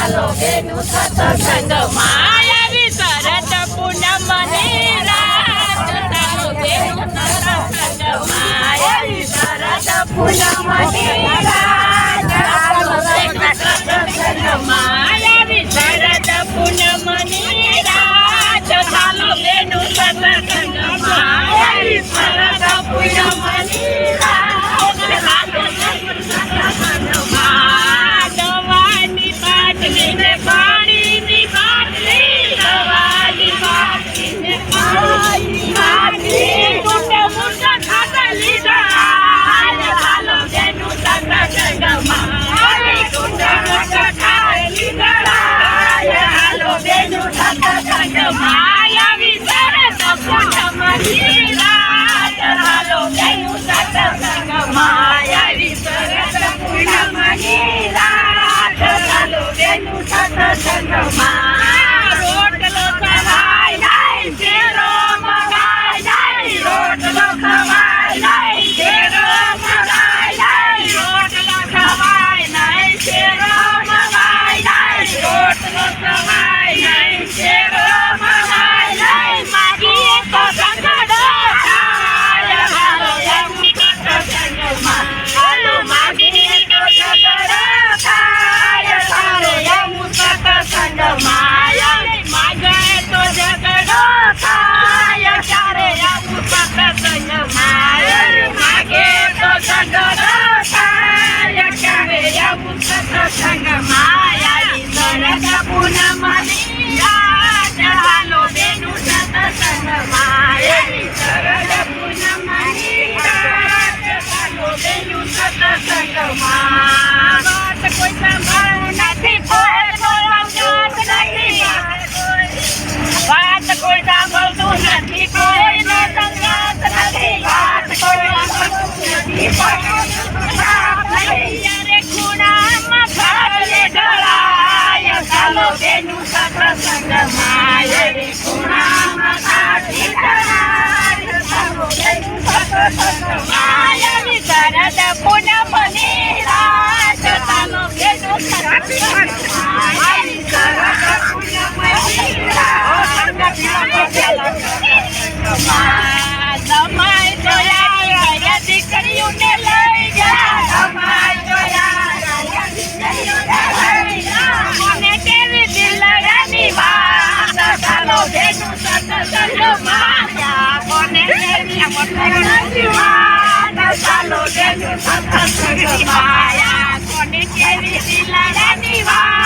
ચાલો બેનું સત્સંગમાં આવી શરદ પૂનમની રાત ચાલો બેનું સત્સંગમાં આવી શરદ પૂનમની રાત ચાલો બેનું સત્સંગમાં આવી શરદ પૂનમની રાત ચાલો બેનું સત્સંગમાં આવી શરદ પૂનમની રાત દવાની બાટલી ને પાણીની બાટલી દવાની બાટલી ને પાણીની બાટલી મોટા મોટા ખાતા લીધા ચાલો બેનું સત્સંગમાં મોટા મોટા ખાઈ લીધા ચાલો બેનું સત્સંગમાં આવી સરસ પૂનમની રાત ચાલો બેનું સત્સંગમાં આવી સરસ પૂનમની રાત ચાલો બેનું સત્સંગમાં રોટલો ખવાય નહીં શેરો મગાય નહીં રોટલો ખવાય નહીં શેરો મગાય નહીં રોટલો ખવાય નહીં શેરો મગાય નહીં રોટલો ખવાય નહીં શેરો મગાય નહીં માગીએ તો સંગડો ખાય હાલો બેનું સત્સંગમાં હાલો માગીએ તો સંગડો ખાય હાલો બેનું સત્સંગમાં માગે તો ઝઘડો ખાય ત્યારે આવું સત્સંગમાં માગે તો ઝઘડો ખાય ત્યારે આવું સત્સંગમાં આવી શરદ પૂનમની રાત ચાલો બેનું સત્સંગમાં આવી શરદ પૂનમની રાત ચાલો બેનું સત્સંગમાં વાત કોઈ સાંભળવું નથી કોઈ બોલવાનું નથી વાત કોઈ સાંભળતું નથી કોઈનો સંગાત નથી વાત કોઈ સાંભળતું નથી ત્યારે ખૂણામાં ખાટલે ઢળાય ચાલો બેનું સત્સંગમાં એવી ખૂણામાં ખાટલે ઢળાય ચાલો બેનું સત્સંગમાં એવી શરદ પૂનમની રાત ચાલો બેનું સત્સંગમાં આવી શરદ પૂનમની રાત સમય જોયા ગયા દીકરીઓને લઈ ગયા સમય જોયા ગયા દીકરીઓને લઈ ગયા મને કેવી દિલડાની વાત ચાલો બેનું સત્સંગમાં મને કેવી દિલડાની વાત ચાલો બેનું સત્સંગમાં મને કેવી દિલડાની વાત